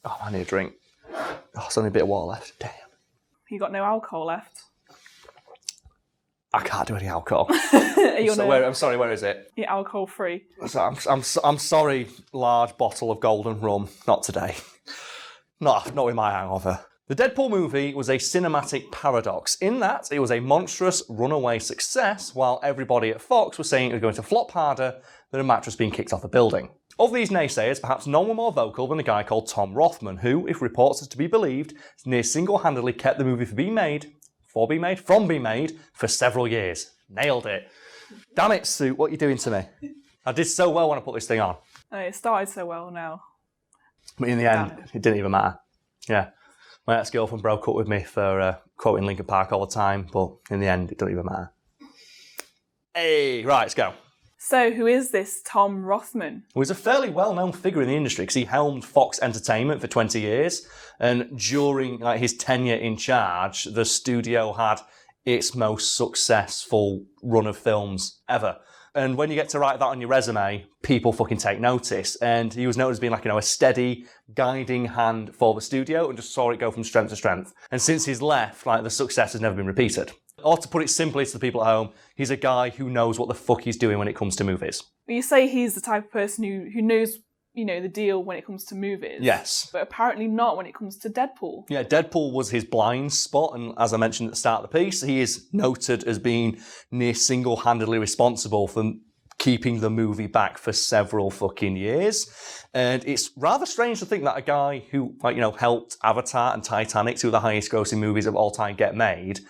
Oh, I need a drink. Oh, there's only a bit of water left. Damn. You got no alcohol left? I can't do any alcohol. I'm sorry, where is it? You're alcohol free. So I'm sorry, large bottle of golden rum. Not today. Not with my hangover. The Deadpool movie was a cinematic paradox in that it was a monstrous runaway success while everybody at Fox was saying it was going to flop harder than a mattress being kicked off a building. Of these naysayers, perhaps none were more vocal than a guy called Tom Rothman, who, if reports are to be believed, near single-handedly kept the movie from being made for several years. Nailed it. Damn it, Sue, what are you doing to me? I did so well when I put this thing on. Oh, it started so well now. But in the end, it didn't even matter. Yeah. My ex-girlfriend broke up with me for quoting Linkin Park all the time, but in the end, it doesn't even matter. Hey, right, let's go. So, who is this Tom Rothman? He was a fairly well-known figure in the industry because he helmed Fox Entertainment for 20 years, and during his tenure in charge, the studio had its most successful run of films ever. And when you get to write that on your resume, people fucking take notice. And he was known as being a steady, guiding hand for the studio and just saw it go from strength to strength. And since he's left, the success has never been repeated. Or to put it simply to the people at home, he's a guy who knows what the fuck he's doing when it comes to movies. You say he's the type of person who knows, the deal when it comes to movies. Yes. But apparently not when it comes to Deadpool. Yeah, Deadpool was his blind spot, and as I mentioned at the start of the piece, he is noted as being near single-handedly responsible for keeping the movie back for several fucking years. And it's rather strange to think that a guy who, helped Avatar and Titanic, two of the highest grossing movies of all time, get made,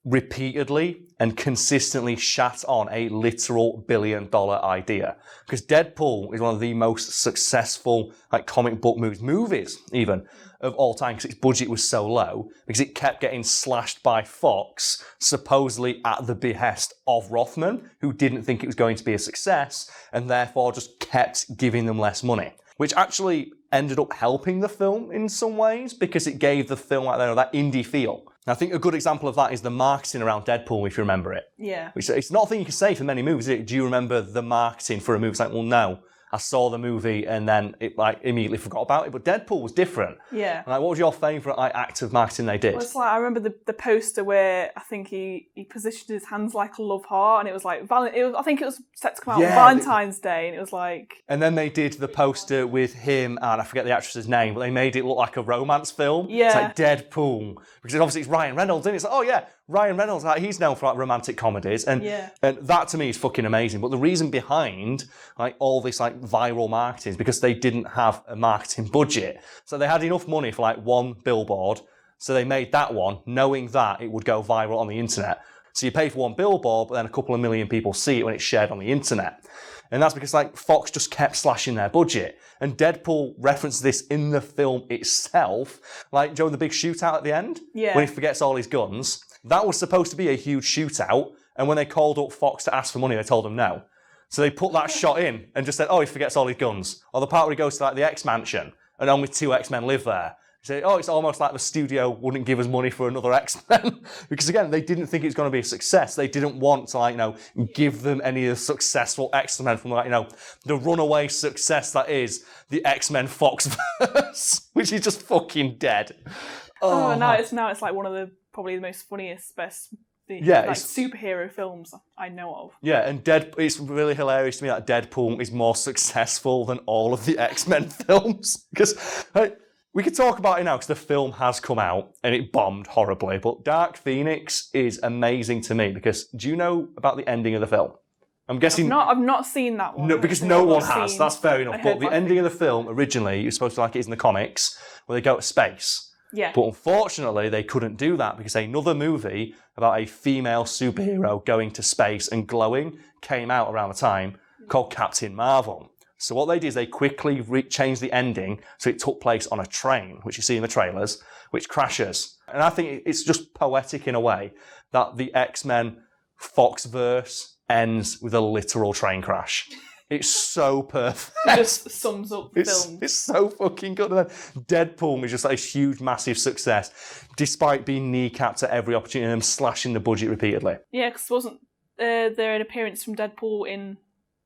repeatedly and consistently shat on a literal billion-dollar idea. Because Deadpool is one of the most successful comic book movies even, of all time, because its budget was so low, because it kept getting slashed by Fox, supposedly at the behest of Rothman, who didn't think it was going to be a success, and therefore just kept giving them less money. Which actually ended up helping the film in some ways, because it gave the film that indie feel. I think a good example of that is the marketing around Deadpool, if you remember it. Yeah. Which it's not a thing you can say for many movies, is it? Do you remember the marketing for a movie? It's well, no. I saw the movie and then it immediately forgot about it. But Deadpool was different. Yeah. What was your favourite act of marketing they did? Well, it's I remember the poster where I think he positioned his hands like a love heart, and it was I think it was set to come out on Valentine's Day, and it was like. And then they did the poster with him and I forget the actress's name, but they made it look like a romance film. Yeah. It's Deadpool, because obviously it's Ryan Reynolds, and it's Ryan Reynolds, he's known for romantic comedies, and that to me is fucking amazing. But the reason behind all this viral marketing is because they didn't have a marketing budget, so they had enough money for one billboard, so they made that one, knowing that it would go viral on the internet. So you pay for one billboard, but then a couple of million people see it when it's shared on the internet. And that's because Fox just kept slashing their budget. And Deadpool references this in the film itself, during the big shootout at the end, when he forgets all his guns. That was supposed to be a huge shootout, and when they called up Fox to ask for money, they told them no. So they put that shot in and just said, he forgets all his guns. Or the part where he goes to the X-Mansion, and only 2 X-Men live there. They say, it's almost like the studio wouldn't give us money for another X-Men. Because again, they didn't think it was going to be a success. They didn't want to, give them any of the successful X-Men from, the runaway success that is the X-Men Foxverse, which is just fucking dead. Now it's one of the probably the most funniest, best superhero films I know of. Yeah, and it's really hilarious to me that Deadpool is more successful than all of the X-Men films. Because we could talk about it now because the film has come out and it bombed horribly. But Dark Phoenix is amazing to me because do you know about the ending of the film? I'm guessing I've not seen that one. No, because no one has. That's fair enough. But the ending of the film originally, you're supposed to like it is in the comics, where they go to space. Yeah. But unfortunately, they couldn't do that because another movie about a female superhero going to space and glowing came out around the time called Captain Marvel. So what they did is they quickly changed the ending so it took place on a train, which you see in the trailers, which crashes. And I think it's just poetic in a way that the X-Men Foxverse ends with a literal train crash. It's so perfect. It just sums up the film. It's so fucking good. And then Deadpool is just a huge, massive success, despite being kneecapped at every opportunity and them slashing the budget repeatedly. Yeah, because wasn't there an appearance from Deadpool in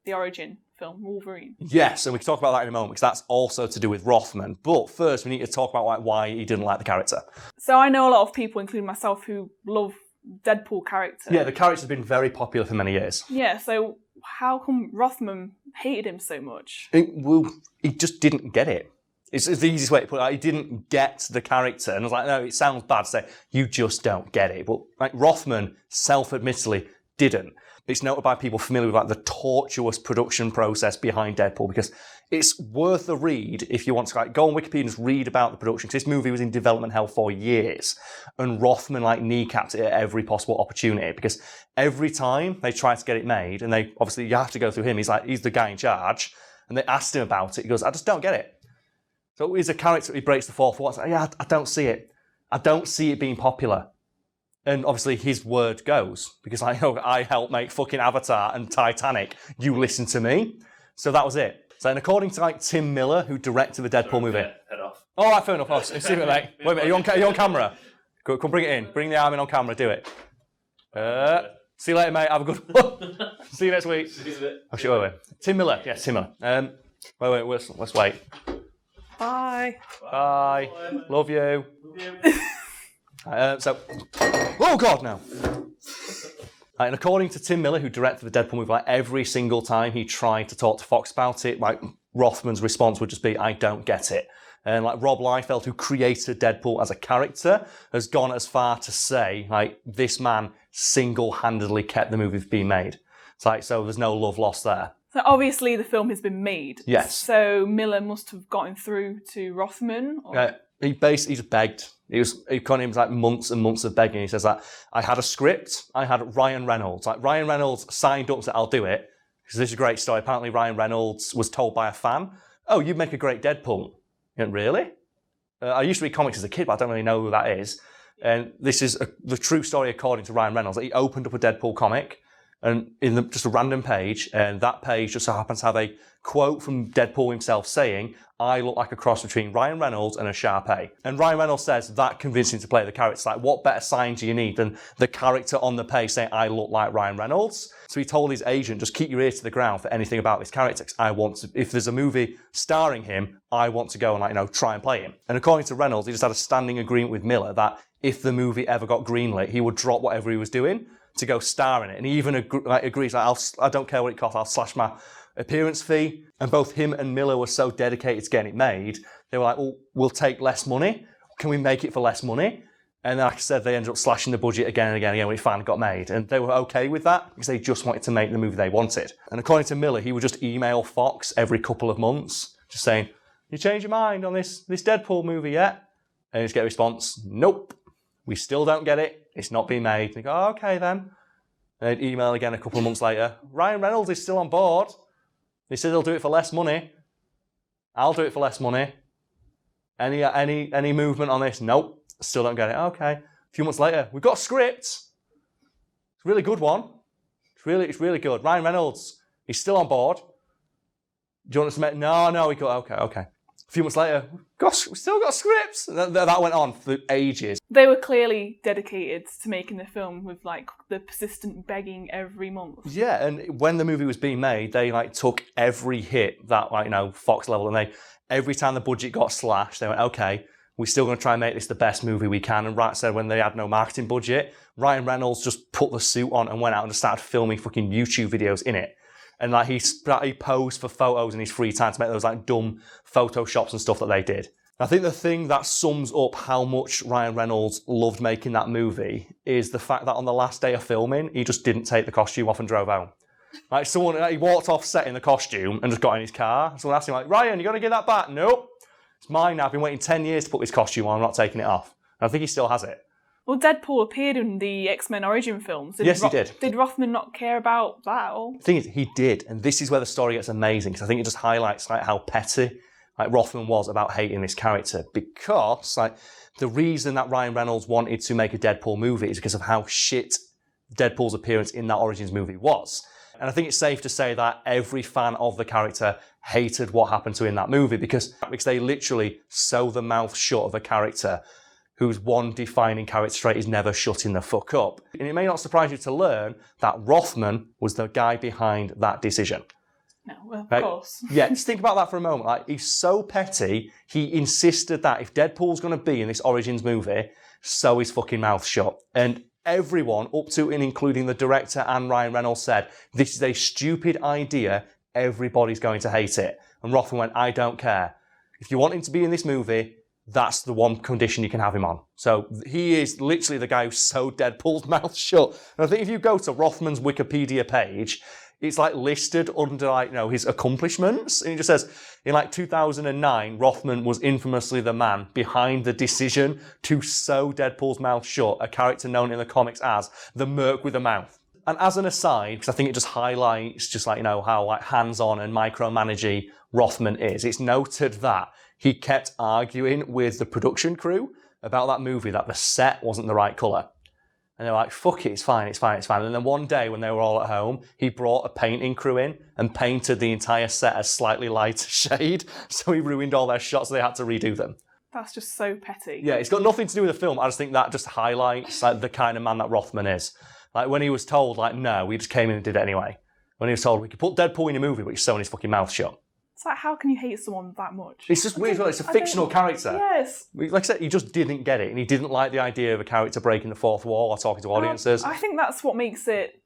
the Origin film, Wolverine. Yes, and we can talk about that in a moment because that's also to do with Rothman. But first, we need to talk about why he didn't like the character. So I know a lot of people, including myself, who love Deadpool character. Yeah, the character's been very popular for many years. Yeah, so how come Rothman hated him so much? He just didn't get it. It's the easiest way to put it. He didn't get the character. And I was like, no, it sounds bad to say, you just don't get it. But like, Rothman, self-admittedly, didn't. It's noted by people familiar with like the tortuous production process behind Deadpool because it's worth a read if you want to like go on Wikipedia and just read about the production. Because this movie was in development hell for years, and Rothman like kneecapped it at every possible opportunity because every time they tried to get it made, and they obviously you have to go through him. He's the guy in charge, and they asked him about it. He goes, I just don't get it. So he's a character. He breaks the fourth wall. Like, yeah, I don't see it. I don't see it being popular. And obviously his word goes, because I helped make fucking Avatar and Titanic. You listen to me. So that was it. So and according to like Tim Miller, who directed the Deadpool movie. Head off. All right, fair enough. Oh, see it, mate. Wait a minute, are you on camera? Come bring it in. Bring the arm in on camera. Do it. See you later, mate. Have a good one. See you next week. Oh, shit, wait. Tim Miller. Yes, Tim Miller. Wait, let's wait. Bye. Bye. Love you. Oh God, no. And according to Tim Miller, who directed the Deadpool movie, like every single time he tried to talk to Fox about it, like Rothman's response would just be, I don't get it. And like Rob Liefeld, who created Deadpool as a character, has gone as far to say, like, this man single-handedly kept the movie being made. It's like, so there's no love lost there. So obviously the film has been made. Yes. So Miller must have gotten through to Rothman. Or... He just begged. He got him like months and months of begging. He says that I had a script. I had Ryan Reynolds. Like Ryan Reynolds signed up and said, I'll do it. Because this is a great story. Apparently Ryan Reynolds was told by a fan, oh, you'd make a great Deadpool. He went, really? I used to read comics as a kid, but I don't really know who that is. And this is the true story according to Ryan Reynolds. He opened up a Deadpool comic and just a random page, and that page just so happens to have a quote from Deadpool himself saying, I look like a cross between Ryan Reynolds and a Shar-Pei. And Ryan Reynolds says that convinced him to play the character. It's like, what better sign do you need than the character on the page saying, I look like Ryan Reynolds? So he told his agent, just keep your ears to the ground for anything about this character. I want to, if there's a movie starring him, I want to go and try and play him. And according to Reynolds, he just had a standing agreement with Miller that if the movie ever got greenlit, he would drop whatever he was doing to go star in it. And he even agrees, I don't care what it costs, I'll slash my appearance fee. And both him and Miller were so dedicated to getting it made, they were like, well, we'll take less money. Can we make it for less money? And like I said, they ended up slashing the budget again and again when it finally got made. And they were okay with that because they just wanted to make the movie they wanted. And according to Miller, he would just email Fox every couple of months, just saying, you change your mind on this Deadpool movie yet? And he'd just get a response, nope, we still don't get it. It's not being made. They go, oh, okay then. And they'd email again a couple of months later, Ryan Reynolds is still on board. He said he'll do it for less money. I'll do it for less money. Any movement on this? Nope. Still don't get it. Okay. A few months later, we've got a script. It's a really good one. It's really good. Ryan Reynolds, he's still on board. Do you want us to make? No. We go, okay. A few months later, we still got scripts. That went on for ages. They were clearly dedicated to making the film with like the persistent begging every month. Yeah, and when the movie was being made, they took every hit that Fox level, and every time the budget got slashed, they went, okay, we're still going to try and make this the best movie we can. And Rat said when they had no marketing budget, Ryan Reynolds just put the suit on and went out and just started filming fucking YouTube videos in it. And he posed for photos in his free time to make those dumb photoshops and stuff that they did. I think the thing that sums up how much Ryan Reynolds loved making that movie is the fact that on the last day of filming, he just didn't take the costume off and drove home. He walked off set in the costume and just got in his car. Someone asked him, Ryan, you got to give that back? Nope. It's mine now. I've been waiting 10 years to put this costume on. I'm not taking it off. And I think he still has it. Well, Deadpool appeared in the X-Men Origin films. Yes, he did. Did Rothman not care about that at all? The thing is, he did. And this is where the story gets amazing, because I think it just highlights how petty Rothman was about hating this character. Because the reason that Ryan Reynolds wanted to make a Deadpool movie is because of how shit Deadpool's appearance in that Origins movie was. And I think it's safe to say that every fan of the character hated what happened to him in that movie because they literally sew the mouth shut of a character whose one defining character trait is never shutting the fuck up. And it may not surprise you to learn that Rothman was the guy behind that decision. No, of right? course. Yeah, just think about that for a moment. Like, he's so petty, he insisted that if Deadpool's going to be in this Origins movie, sew his fucking mouth shut. And everyone, up to and including the director and Ryan Reynolds, said, this is a stupid idea, everybody's going to hate it. And Rothman went, I don't care. If you want him to be in this movie, that's the one condition you can have him on. So he is literally the guy who sewed Deadpool's mouth shut. And I think if you go to Rothman's Wikipedia page, it's like listed under like, his accomplishments. And it just says, in like 2009, Rothman was infamously the man behind the decision to sew Deadpool's mouth shut, a character known in the comics as the Merc with a Mouth. And as an aside, because I think it just highlights just like, how like hands-on and micromanagey Rothman is, it's noted that he kept arguing with the production crew about that movie that the set wasn't the right colour. And they're like, fuck it, it's fine. And then one day when they were all at home, he brought a painting crew in and painted the entire set a slightly lighter shade. So he ruined all their shots, so they had to redo them. That's just so petty. Yeah, it's got nothing to do with the film. I just think that just highlights like the kind of man that Rothman is. Like when he was told, like, no, we just came in and did it anyway. When he was told, we could put Deadpool in a movie, but he's sewing his fucking mouth shut. It's like, how can you hate someone that much? It's just weird. It's a fictional character. Yes. Like I said, he just didn't get it, and he didn't like the idea of a character breaking the fourth wall or talking to audiences. I think that's what makes it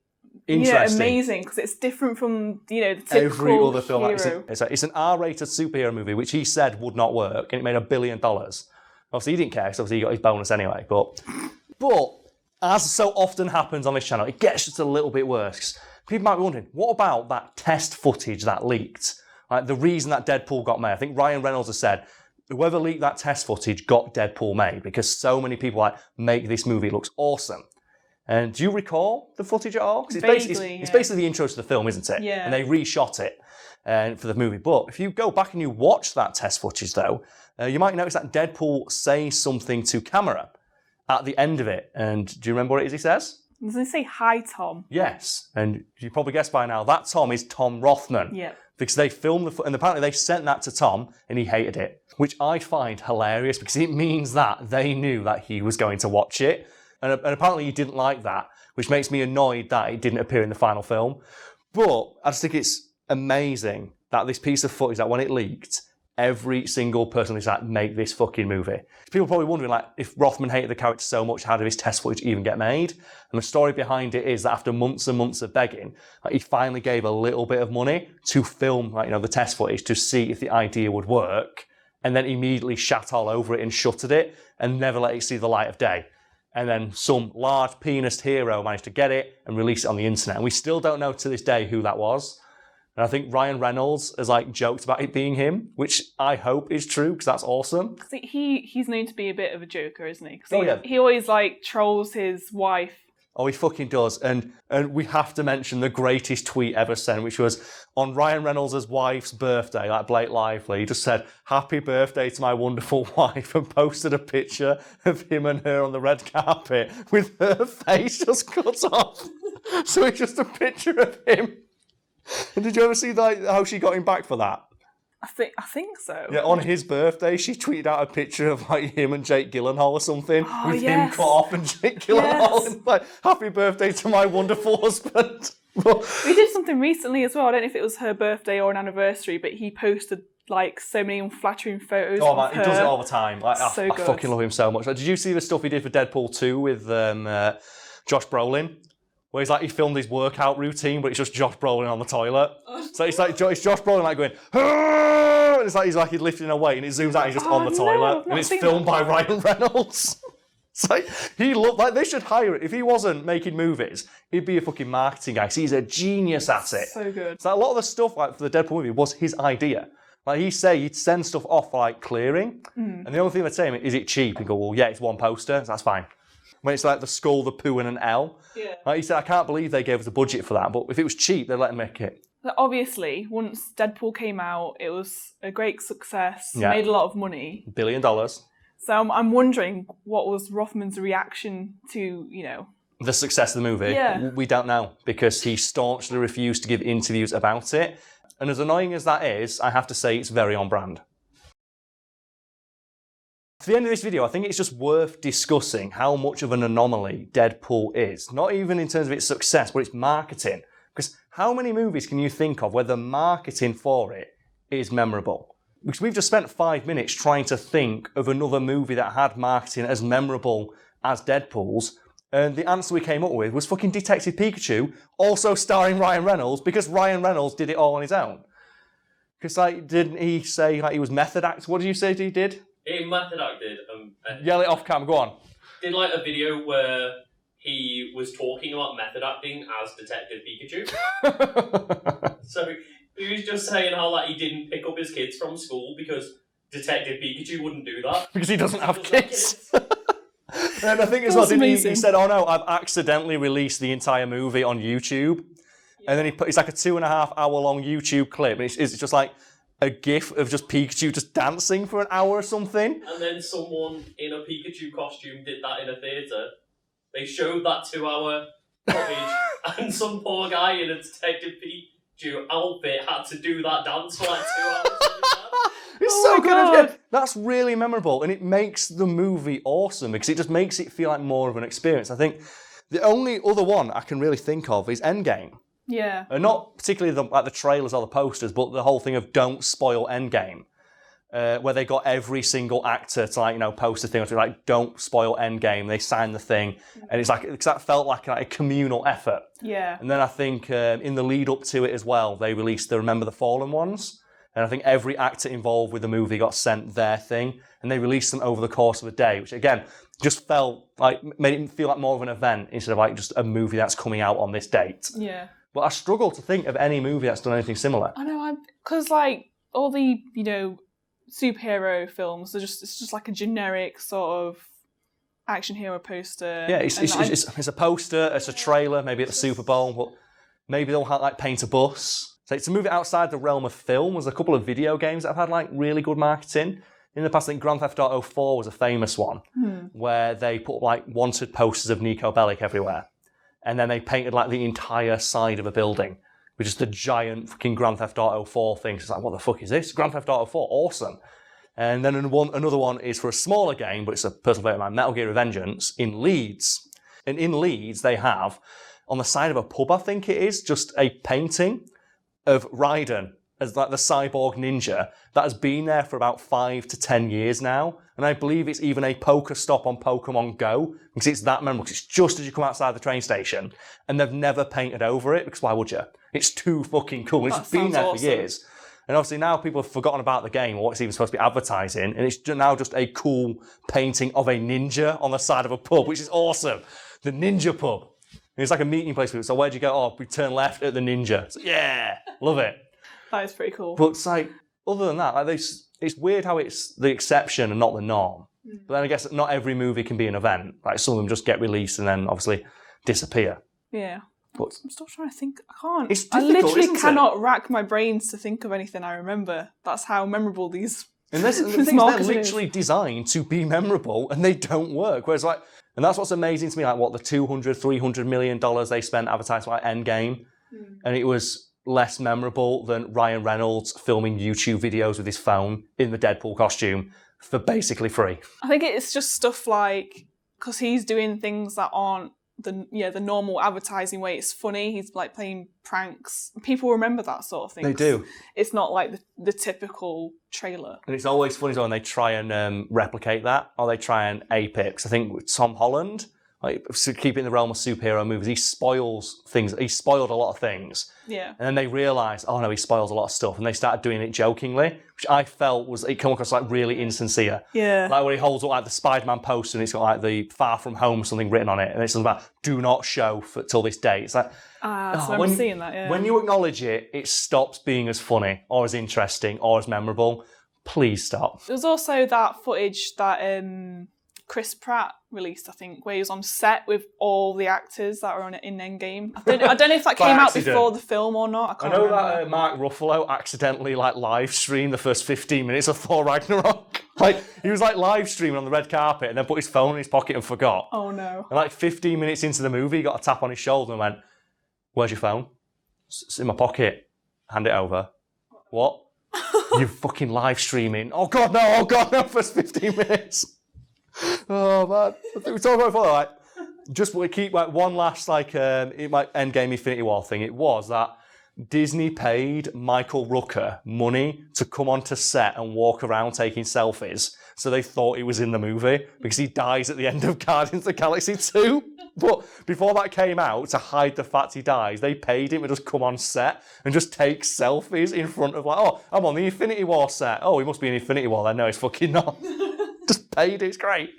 interesting, amazing, because it's different from the typical every other film. hero. It's an R-rated superhero movie, which he said would not work, and it made $1 billion. Obviously, he didn't care, because obviously he got his bonus anyway. But as so often happens on this channel, it gets just a little bit worse. People might be wondering, what about that test footage that leaked? Like the reason that Deadpool got made. I think Ryan Reynolds has said, whoever leaked that test footage got Deadpool made, because so many people make this movie looks awesome. And do you recall the footage at all? Because it's basically the intro to the film, isn't it? Yeah. And they reshot it for the movie. But if you go back and you watch that test footage, though, you might notice that Deadpool says something to camera at the end of it. And do you remember what it is he says? Does he say, hi, Tom? Yes. And you probably guessed by now, that Tom is Tom Rothman. Yeah. Because they filmed and apparently they sent that to Tom and he hated it, which I find hilarious because it means that they knew that he was going to watch it. And apparently he didn't like that, which makes me annoyed that it didn't appear in the final film. But I just think it's amazing that this piece of footage, that when it leaked, every single person was like, make this fucking movie. People are probably wondering, like, if Rothman hated the character so much, how did his test footage even get made? And the story behind it is that after months and months of begging, he finally gave a little bit of money to film, the test footage to see if the idea would work, and then immediately shat all over it and shuttered it and never let it see the light of day. And then some large pianist hero managed to get it and release it on the internet. And we still don't know to this day who that was. And I think Ryan Reynolds has joked about it being him, which I hope is true because that's awesome. He's known to be a bit of a joker, isn't he? He always trolls his wife. Oh, he fucking does. And we have to mention the greatest tweet ever sent, which was on Ryan Reynolds' wife's birthday, like Blake Lively. He just said, "Happy birthday to my wonderful wife," and posted a picture of him and her on the red carpet with her face just cut off. So it's just a picture of him. And did you ever see how she got him back for that? I think so. Yeah, on his birthday, she tweeted out a picture of him and Jake Gyllenhaal or something, with him cut off and Jake Gyllenhaal, and happy birthday to my wonderful husband. We did something recently as well. I don't know if it was her birthday or an anniversary, but he posted so many unflattering photos. Oh man, he does it all the time. I fucking love him so much. Did you see the stuff he did for Deadpool 2 with Josh Brolin? Where he filmed his workout routine, but it's just Josh Brolin on the toilet. So it's Josh Brolin going, and it's he's lifting a weight, and it zooms out, he's just on the toilet, and it's filmed by Ryan Reynolds. It's they should hire it. If he wasn't making movies, he'd be a fucking marketing guy. He's a genius at it. So good. So a lot of the stuff for the Deadpool movie was his idea. He'd send stuff off for clearing, and the only thing they'd say, is it cheap? And go, well, yeah, it's one poster, so that's fine. When it's the skull, the poo, and an L. Yeah. He said, I can't believe they gave us a budget for that, but if it was cheap, they'd let him make it. But obviously, once Deadpool came out, it was a great success, made a lot of money. $1 billion. So I'm wondering what was Rothman's reaction to, the success of the movie. Yeah. We don't know, because he staunchly refused to give interviews about it. And as annoying as that is, I have to say it's very on brand. For the end of this video, I think it's just worth discussing how much of an anomaly Deadpool is. Not even in terms of its success, but its marketing. Because how many movies can you think of where the marketing for it is memorable? Because we've just spent 5 minutes trying to think of another movie that had marketing as memorable as Deadpool's, and the answer we came up with was fucking Detective Pikachu, also starring Ryan Reynolds, because Ryan Reynolds did it all on his own. Because, like, didn't he say like he was method act? What did you say he did? He method acted. Yell it off cam, go on. Did like a video where he was talking about method acting as Detective Pikachu. So he was just saying how like he didn't pick up his kids from school because Detective Pikachu wouldn't do that. Because he doesn't have kids. And I think as well, he said, "Oh no, I've accidentally released the entire movie on YouTube." And then it's like a 2.5 hour long YouTube clip, and it's just like a gif of just Pikachu just dancing for an hour or something. And then someone in a Pikachu costume did that in a theatre. They showed that 2 hour footage, and some poor guy in a Detective Pikachu outfit had to do that dance for like 2 hours. It's so good. Again, that's really memorable, and it makes the movie awesome because it just makes it feel like more of an experience. I think the only other one I can really think of is Endgame. Yeah. Not particularly the trailers or the posters, but the whole thing of don't spoil Endgame, where they got every single actor to post a thing or like don't spoil Endgame. They signed the thing, and it's like because that felt like a communal effort. Yeah. And then I think in the lead up to it as well, they released the Remember the Fallen ones. And I think every actor involved with the movie got sent their thing, and they released them over the course of a day, which again just felt like made it feel like more of an event instead of like just a movie that's coming out on this date. Yeah. But I struggle to think of any movie that's done anything similar. I know, because like all the superhero films, it's just like a generic sort of action hero poster. Yeah, it's a poster, it's a trailer, maybe at the Super Bowl, but maybe they'll like paint a bus. So to move it outside the realm of film, there's a couple of video games that have had like really good marketing. In the past, I think Grand Theft Auto 4 was a famous one, where they put like wanted posters of Nico Bellic everywhere. And then they painted like the entire side of a building with just a giant fucking Grand Theft Auto 4 thing. So it's like, what the fuck is this? Grand Theft Auto 4, awesome. And then another one is for a smaller game, but it's a personal favourite of mine, Metal Gear Revengeance, in Leeds. And in Leeds, they have, on the side of a pub, I think it is, just a painting of Raiden as like the cyborg ninja that has been there for about 5 to 10 years now. And I believe it's even a poker stop on Pokemon Go because it's that memorable. It's just as you come outside the train station and they've never painted over it because why would you? It's too fucking cool. It's been there for years. And obviously now people have forgotten about the game or what it's even supposed to be advertising. And it's now just a cool painting of a ninja on the side of a pub, which is awesome. The Ninja Pub. And it's like a meeting place. So where'd you go? Oh, we turn left at the Ninja. So, yeah, love it. That is pretty cool. But it's like, other than that, like it's weird how it's the exception and not the norm. But then I guess not every movie can be an event. Like some of them just get released and then obviously disappear. Yeah. But I'm still trying to think. I can't. It's difficult, I literally isn't it? cannot rack my brains to think of anything I remember. That's how memorable these. And the thing is, they're literally designed to be memorable and they don't work. Whereas like, and that's what's amazing to me, like what the $200-300 million they spent advertising like Endgame. And it was less memorable than Ryan Reynolds filming YouTube videos with his phone in the Deadpool costume for basically free. I think it's just stuff like, because he's doing things that aren't the normal advertising way. It's funny. He's like playing pranks. People remember that sort of thing. They do. It's not like the typical trailer. And it's always funny when they try and replicate that or they try and ape it. Because I think with Tom Holland, like to keep it in the realm of superhero movies, he spoils things. He spoiled a lot of things. Yeah. And then they realised, oh no, he spoils a lot of stuff. And they started doing it jokingly, which I felt it came across like really insincere. Yeah. Like when he holds up like the Spider-Man poster and it's got like the Far From Home something written on it. And it's something about, do not show till this date. It's like, so I remember seeing that, yeah. When you acknowledge it, it stops being as funny or as interesting or as memorable. Please stop. There was also that footage that Chris Pratt released, I think, where he was on set with all the actors that were on it in Endgame. I don't know if that came out before the film or not. I know that Mark Ruffalo accidentally live streamed the first 15 minutes of Thor Ragnarok. He was live streaming on the red carpet and then put his phone in his pocket and forgot. Oh no. And 15 minutes into the movie, he got a tap on his shoulder and went, "Where's your phone?" "It's in my pocket." "Hand it over." "What?" "You're fucking live streaming." Oh god no, first 15 minutes. Oh man, I think we talked about it before. just we keep like one last like Endgame Infinity War thing. It was that Disney paid Michael Rooker money to come onto set and walk around taking selfies, so they thought he was in the movie because he dies at the end of Guardians of the Galaxy 2. But before that came out, to hide the fact he dies, they paid him to just come on set and just take selfies in front of like, oh, I'm on the Infinity War set. Oh, he must be in Infinity War then. No, he's fucking not. Just paid it. It's great.